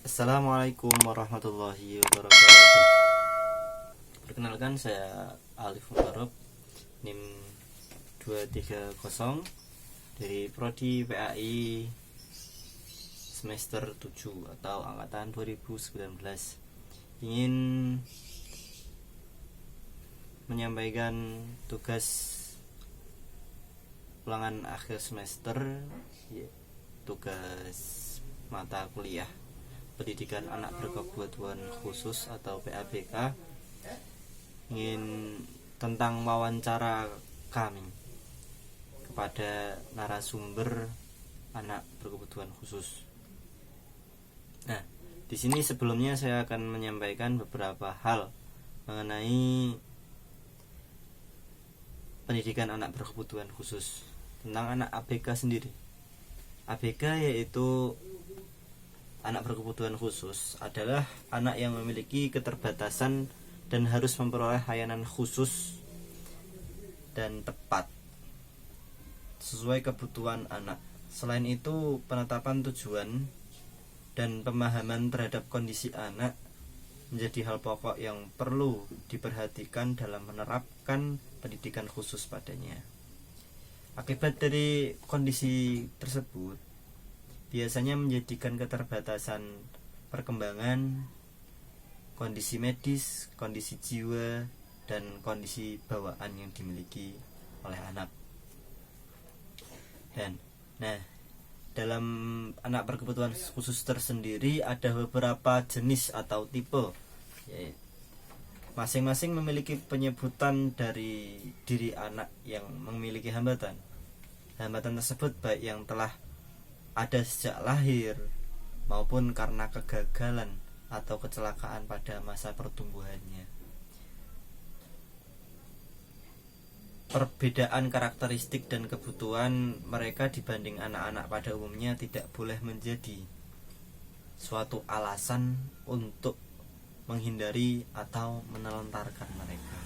Assalamualaikum warahmatullahi wabarakatuh. Perkenalkan, saya Alif Mubarok, NIM 230 dari Prodi PAI semester 7 atau angkatan 2019. Ingin menyampaikan tugas ulangan akhir semester, tugas mata kuliah Pendidikan Anak Berkebutuhan Khusus atau PABK, ingin tentang wawancara kami kepada narasumber anak berkebutuhan khusus. Nah, di sini sebelumnya saya akan menyampaikan beberapa hal mengenai pendidikan anak berkebutuhan khusus, tentang anak ABK sendiri. ABK yaitu anak berkebutuhan khusus adalah anak yang memiliki keterbatasan dan harus memperoleh layanan khusus dan tepat sesuai kebutuhan anak. Selain itu, penetapan tujuan dan pemahaman terhadap kondisi anak menjadi hal pokok yang perlu diperhatikan dalam menerapkan pendidikan khusus padanya. Akibat dari kondisi tersebut biasanya menjadikan keterbatasan perkembangan, kondisi medis, kondisi jiwa, dan kondisi bawaan yang dimiliki oleh anak. Dalam anak berkebutuhan khusus tersendiri ada beberapa jenis atau tipe. Masing-masing memiliki penyebutan dari diri anak yang memiliki hambatan. Hambatan tersebut baik yang telah ada sejak lahir maupun karena kegagalan atau kecelakaan pada masa pertumbuhannya. Perbedaan karakteristik dan kebutuhan mereka dibanding anak-anak pada umumnya tidak boleh menjadi suatu alasan untuk menghindari atau menelantarkan mereka,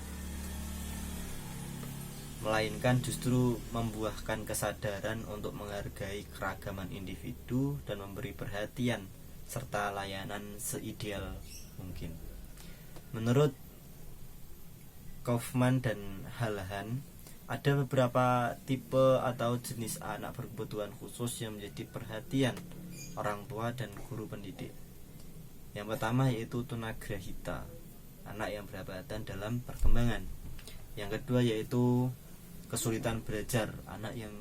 melainkan justru membuahkan kesadaran untuk menghargai keragaman individu dan memberi perhatian serta layanan seideal mungkin. Menurut Kaufman dan Halahan, ada beberapa tipe atau jenis anak berkebutuhan khusus yang menjadi perhatian orang tua dan guru pendidik. Yang pertama yaitu tunagrahita, anak yang berhambatan dalam perkembangan. Yang kedua yaitu kesulitan belajar, anak yang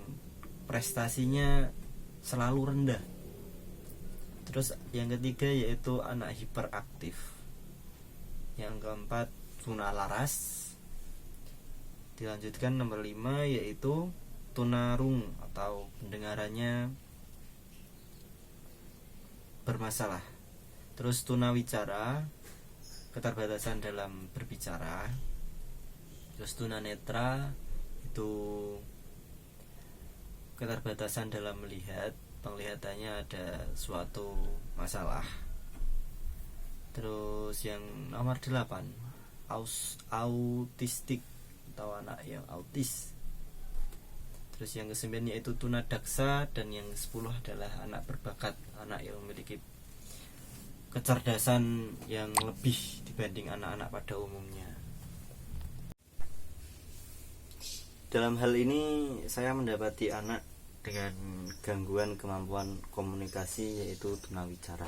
prestasinya selalu rendah. Terus yang ketiga yaitu anak hiperaktif. Yang keempat tunalaras. Dilanjutkan nomor 5 yaitu tunarung atau pendengarannya bermasalah. Terus tunawicara, keterbatasan dalam berbicara. Terus tunanetra, itu keterbatasan dalam melihat, penglihatannya ada suatu masalah. Terus yang nomor 8 autistik atau anak yang autis. Terus yang ke-9 yaitu tunadaksa, dan yang 10 adalah anak berbakat, anak yang memiliki kecerdasan yang lebih dibanding anak-anak pada umumnya. Dalam hal ini saya mendapati anak dengan gangguan kemampuan komunikasi yaitu tunawicara,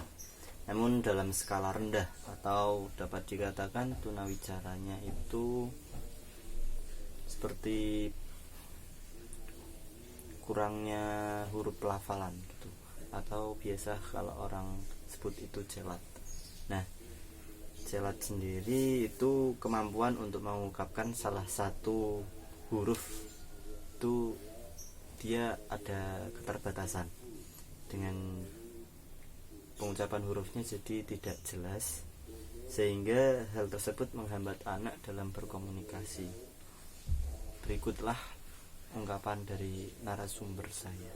namun dalam skala rendah, atau dapat dikatakan tunawicaranya itu seperti kurangnya huruf pelafalan gitu, atau biasa kalau orang sebut itu celat. Nah, celat sendiri itu kemampuan untuk mengungkapkan salah satu huruf itu dia ada keterbatasan dengan pengucapan hurufnya, jadi tidak jelas, sehingga hal tersebut menghambat anak dalam berkomunikasi. Berikutlah ungkapan dari narasumber saya.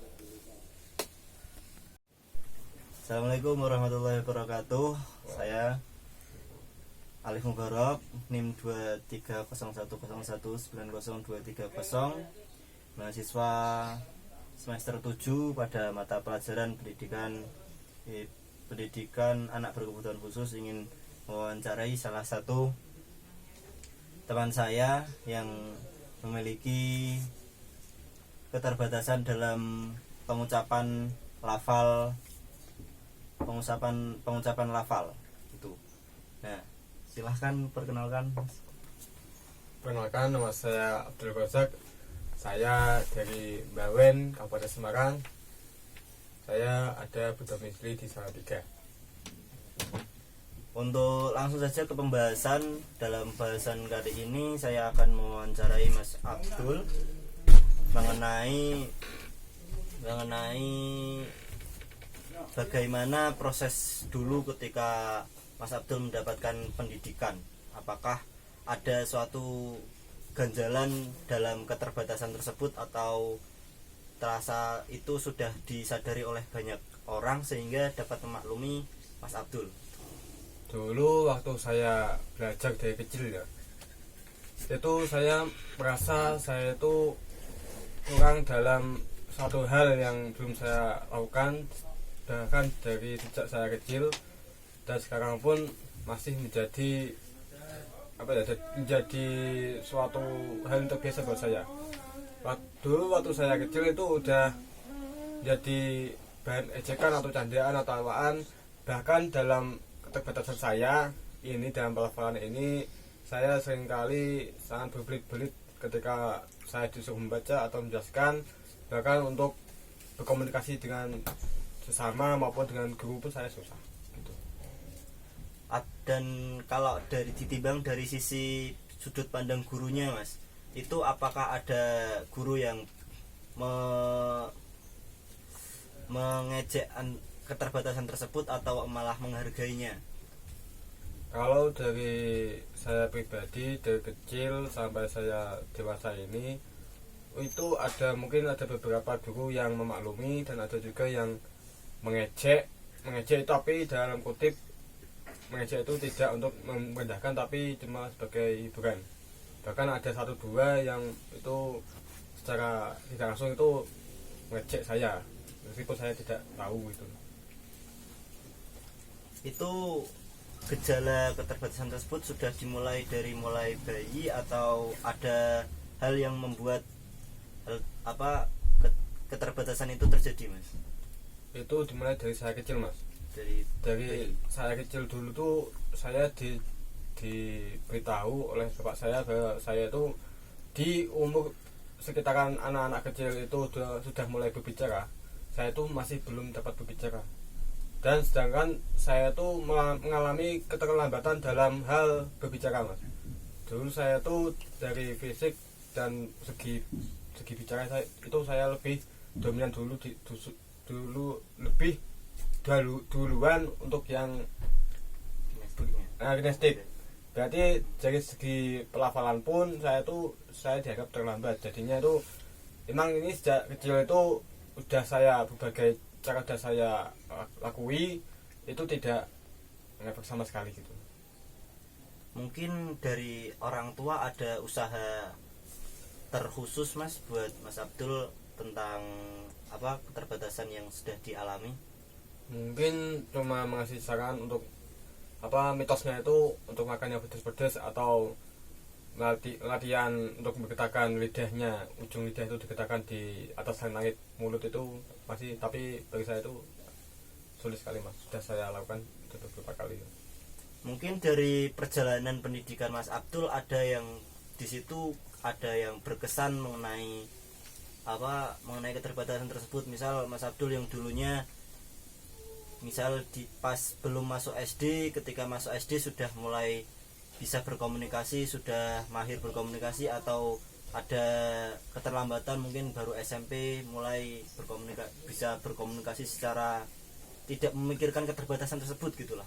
Assalamualaikum warahmatullahi wabarakatuh. Saya Alif Mubarok, NIM 23010190230, mahasiswa semester 7 pada mata pelajaran pendidikan pendidikan anak berkebutuhan khusus ingin mewawancarai salah satu teman saya yang memiliki keterbatasan dalam pengucapan lafal lafal itu. Nah, silahkan perkenalkan. Perkenalkan, nama saya Abdul Razak. Saya dari Bawen, Kabupaten Semarang. Saya ada berdomisili di Salatiga. Untuk langsung saja ke pembahasan, dalam bahasan kali ini saya akan mewawancarai Mas Abdul mengenai bagaimana proses dulu ketika Mas Abdul mendapatkan pendidikan. Apakah ada suatu ganjalan dalam keterbatasan tersebut atau terasa itu sudah disadari oleh banyak orang sehingga dapat memaklumi Mas Abdul? Dulu waktu saya belajar dari kecil ya, itu saya merasa saya itu kurang dalam satu hal yang belum saya lakukan, bahkan dari sejak saya kecil dan sekarang pun masih menjadi suatu hal yang terbiasa buat saya. Waktu saya kecil itu udah jadi bahan ejekan atau candaan atau awaan, bahkan dalam keterbatasan saya ini dalam pelafalan ini saya seringkali sangat berbelit-belit ketika saya disuruh membaca atau menjelaskan, bahkan untuk berkomunikasi dengan sesama maupun dengan guru pun saya susah gitu. Dan kalau ditimbang dari sisi sudut pandang gurunya, Mas, itu apakah ada guru yang mengejek keterbatasan tersebut atau malah menghargainya? Kalau dari saya pribadi, dari kecil sampai saya dewasa ini, itu mungkin ada beberapa guru yang memaklumi dan ada juga yang mengejek itu, tapi dalam kutip mengejek itu tidak untuk merendahkan tapi cuma sebagai hiburan. Bahkan ada 1-2 yang itu secara tidak langsung itu mengejek saya meskipun saya tidak tahu itu. Itu gejala keterbatasan tersebut sudah dimulai dari mulai bayi atau ada hal yang membuat keterbatasan itu terjadi, Mas? Itu dimulai dari saya kecil, Mas. Dari saya kecil dulu tuh saya diberitahu oleh bapak saya bahwa saya itu di umur sekitaran anak-anak kecil itu sudah mulai berbicara. Saya itu masih belum dapat berbicara. Dan sedangkan saya tuh mengalami keterlambatan dalam hal berbicara, Mas. Dulu saya tuh dari fisik dan segi bicara saya lebih dominan duluan untuk yang kinestik. Berarti dari segi pelafalan pun saya dianggap terlambat. Jadinya itu memang ini sejak kecil itu udah saya berbagai cara sudah saya lakui itu tidak ngefek sama sekali gitu. Mungkin dari orang tua ada usaha terkhusus, Mas, buat Mas Abdul tentang keterbatasan yang sudah dialami? Mungkin cuma mengasih saran untuk mitosnya itu untuk makan yang pedas-pedas atau latihan untuk menggetarkan lidahnya, ujung lidah itu digetarkan di atas langit mulut itu masih, tapi bagi saya itu sulit sekali, Mas. Sudah saya lakukan beberapa kali. Mungkin dari perjalanan pendidikan Mas Abdul ada yang di situ ada yang berkesan mengenai keterbatasan tersebut. Misal Mas Abdul yang dulunya pas belum masuk SD, ketika masuk SD sudah mulai bisa berkomunikasi, sudah mahir berkomunikasi, atau ada keterlambatan mungkin baru SMP mulai bisa berkomunikasi secara tidak memikirkan keterbatasan tersebut gitulah.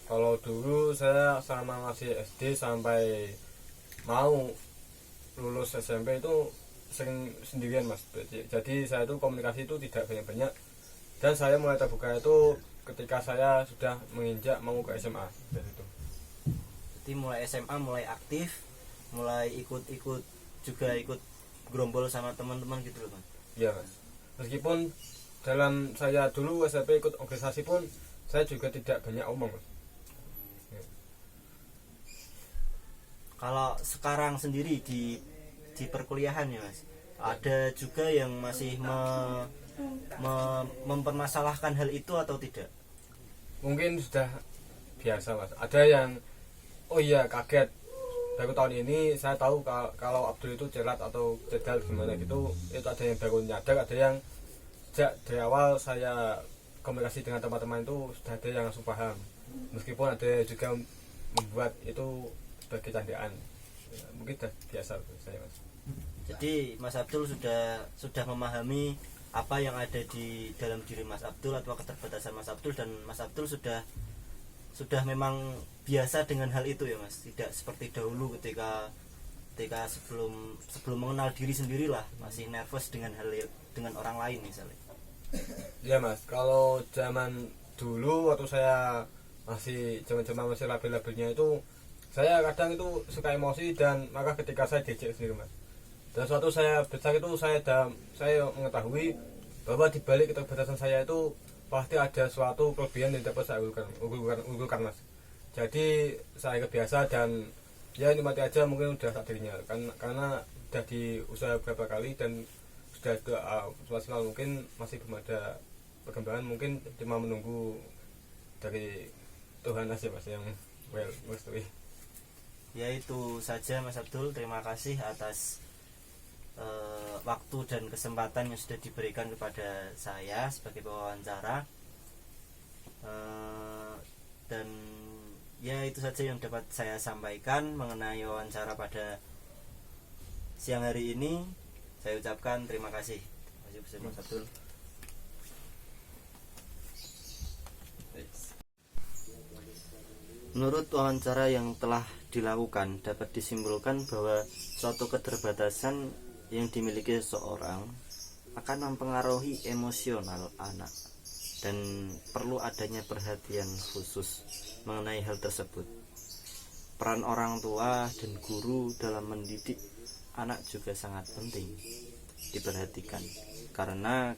Kalau dulu saya sama masih SD sampai mau lulus SMP itu sering sendirian, Mas. Jadi saya itu komunikasi itu tidak banyak-banyak, dan saya mulai terbuka itu ketika saya sudah menginjak mau ke SMA gitu. Jadi mulai SMA mulai aktif, mulai ikut gerombol sama teman-teman gitu loh, Mas. Iya, Mas. Meskipun dalam saya dulu SMP ikut organisasi pun saya juga tidak banyak omong, Mas. Kalau sekarang sendiri di perkuliahan ya Mas, ada juga yang masih mempermasalahkan hal itu atau tidak? Mungkin sudah biasa, Mas. Ada yang oh iya kaget baru tahun ini saya tahu kalau Abdul itu celat atau cegal gimana gitu. Itu ada yang baru nyadar, ada yang sejak dari awal saya komunikasi dengan teman-teman itu sudah ada yang langsung paham, meskipun ada juga membuat itu sebagai candaan. Ya, mungkin sudah biasa saya, Mas. Jadi Mas Abdul sudah memahami apa yang ada di dalam diri Mas Abdul atau keterbatasan Mas Abdul, dan Mas Abdul sudah memang biasa dengan hal itu ya Mas, tidak seperti dahulu ketika sebelum mengenal diri sendiri lah masih nervous dengan dengan orang lain misalnya. Ya Mas, kalau zaman dulu waktu saya masih zaman masih labil-labilnya itu, saya kadang itu suka emosi, dan maka ketika saya diejek sendiri, Mas. Dan suatu saya besar itu saya mengetahui bahwa di balik keterbatasan saya itu pasti ada suatu kelebihan yang dapat saya unggulkan, Mas. Jadi saya kebiasa dan ya nikmati aja, mungkin udah takdirnya karena udah diusaha beberapa kali dan sudah maksimal, mungkin masih belum ada perkembangan, mungkin cuma menunggu dari Tuhan aja, Mas, yang merestui. Ya itu saja Mas Abdul, terima kasih atas waktu dan kesempatan yang sudah diberikan kepada saya sebagai pewawancara, dan ya itu saja yang dapat saya sampaikan mengenai wawancara pada siang hari ini. Saya ucapkan terima kasih. Terima kasih Mas Abdul. Menurut wawancara yang telah dilakukan, dapat disimpulkan bahwa suatu keterbatasan yang dimiliki seseorang akan mempengaruhi emosional anak, dan perlu adanya perhatian khusus mengenai hal tersebut. Peran orang tua dan guru dalam mendidik anak juga sangat penting diperhatikan, karena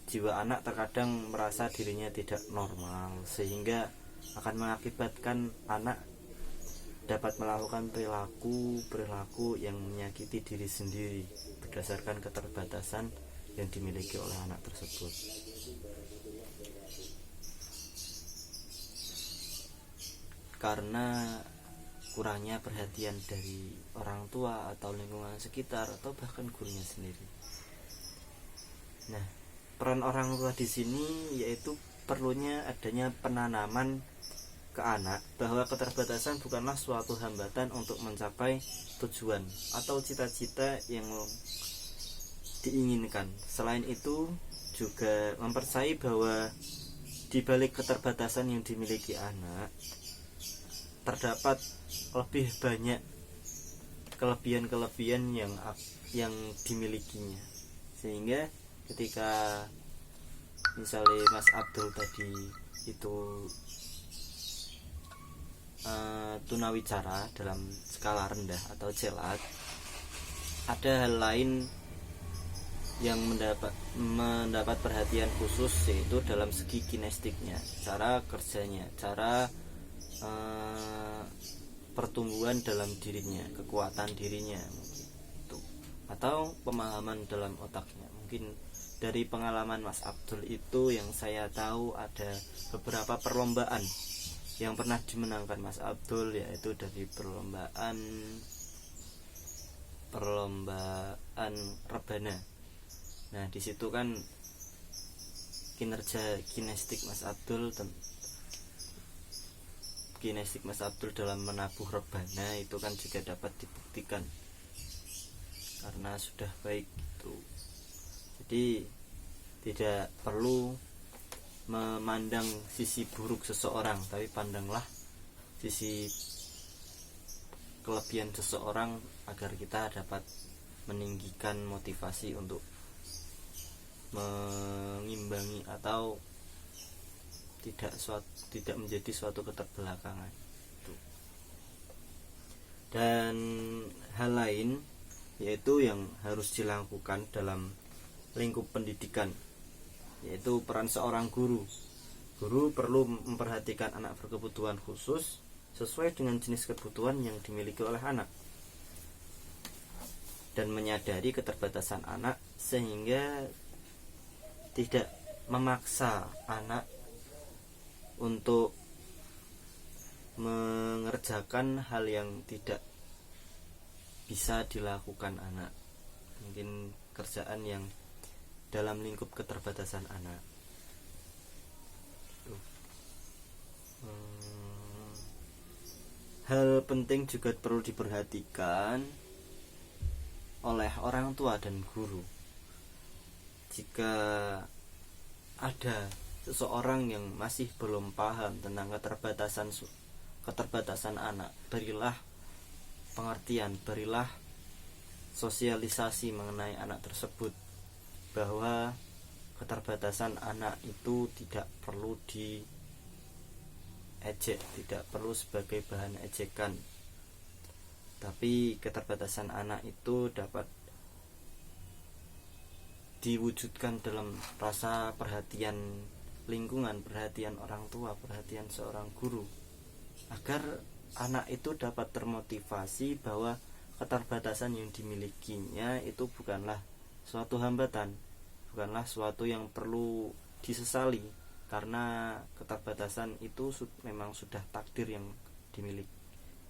jiwa anak terkadang merasa dirinya tidak normal, sehingga akan mengakibatkan anak dapat melakukan perilaku yang menyakiti diri sendiri berdasarkan keterbatasan yang dimiliki oleh anak tersebut. Karena kurangnya perhatian dari orang tua atau lingkungan sekitar atau bahkan gurunya sendiri. Nah, peran orang tua di sini yaitu perlunya adanya penanaman ke anak bahwa keterbatasan bukanlah suatu hambatan untuk mencapai tujuan atau cita-cita yang diinginkan. Selain itu juga mempercayai bahwa di balik keterbatasan yang dimiliki anak terdapat lebih banyak kelebihan-kelebihan yang dimilikinya, sehingga ketika misalnya Mas Abdul tadi itu tunawicara dalam skala rendah atau celat, ada hal lain yang mendapat perhatian khusus, yaitu dalam segi kinestiknya, cara kerjanya, cara pertumbuhan dalam dirinya, kekuatan dirinya itu, atau pemahaman dalam otaknya. Mungkin dari pengalaman Mas Abdul itu yang saya tahu ada beberapa perlombaan yang pernah dimenangkan Mas Abdul, yaitu dari perlombaan rebana. Nah, di situ kan kinerja kinestik Mas Abdul dalam menabuh rebana itu kan juga dapat dibuktikan karena sudah baik gitu. Jadi tidak perlu memandang sisi buruk seseorang, tapi pandanglah sisi kelebihan seseorang agar kita dapat meninggikan motivasi untuk mengimbangi atau tidak menjadi suatu keterbelakangan. Dan hal lain yaitu yang harus dilakukan dalam lingkup pendidikan, yaitu peran seorang guru. Guru perlu memperhatikan anak berkebutuhan khusus sesuai dengan jenis kebutuhan yang dimiliki oleh anak dan menyadari keterbatasan anak sehingga tidak memaksa anak untuk mengerjakan hal yang tidak bisa dilakukan anak, mungkin kerjaan yang dalam lingkup keterbatasan anak. Hal penting juga perlu diperhatikan oleh orang tua dan guru. Jika ada seseorang yang masih belum paham tentang keterbatasan anak, berilah pengertian, berilah sosialisasi mengenai anak tersebut, bahwa keterbatasan anak itu tidak perlu ejek, tidak perlu sebagai bahan ejekan, tapi keterbatasan anak itu dapat diwujudkan dalam rasa perhatian lingkungan, perhatian orang tua, perhatian seorang guru, agar anak itu dapat termotivasi bahwa keterbatasan yang dimilikinya itu bukanlah suatu hambatan, bukanlah suatu yang perlu disesali, karena keterbatasan itu memang sudah takdir yang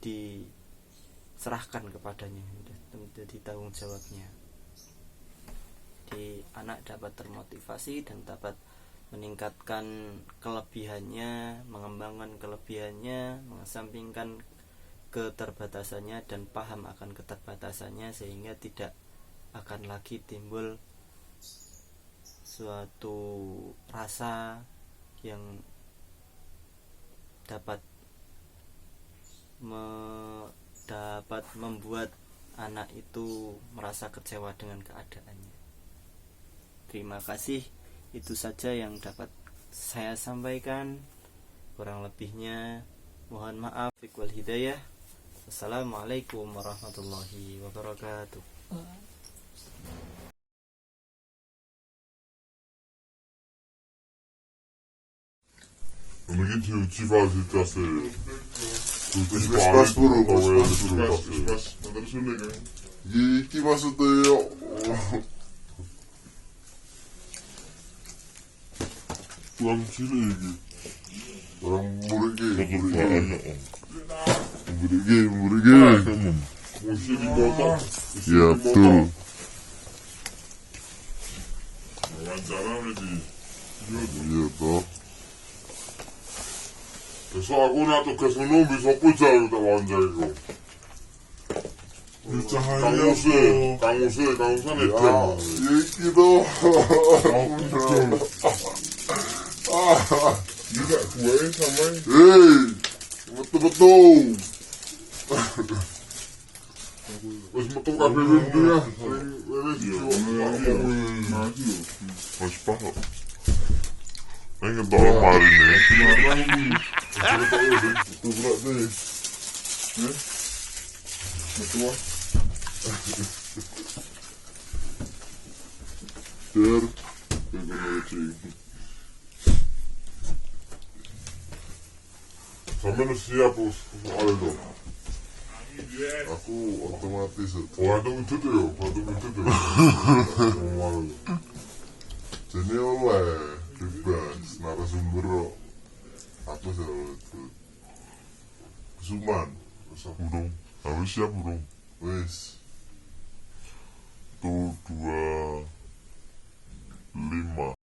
diserahkan kepadanya, menjadi tanggung jawabnya. Jadi anak dapat termotivasi dan dapat meningkatkan kelebihannya, mengembangkan kelebihannya, mengesampingkan keterbatasannya dan paham akan keterbatasannya, sehingga tidak akan lagi timbul suatu rasa yang dapat membuat anak itu merasa kecewa dengan keadaannya. Terima kasih, itu saja yang dapat saya sampaikan. Kurang lebihnya mohon maaf. Wal hidayah. Wassalamualaikum warahmatullahi wabarakatuh. Lagi ci fasi case. Pas buru, pas. Terus ini kan. Iki maksudnya kurang cilik iki. Orang murid Mesti dipotong. Ya betul. Wawancara ini. Iya toh. Besok aku nak tugas minum bisa pujar tak wawancara itu. Kang Use Ya, iki toh. Juga gue sama Hei, betul-betul. wis metu kabeh windu ya. Mas paham. Ini tolong hari ini. Itu berarti. Betul. Der, Sampai siap soal itu. aku otomatis. Waktu itu ya. Jadi oleh bebas narasumber aku selalu itu Kusuman Burung. Harus siap burung. wes Tuh 25.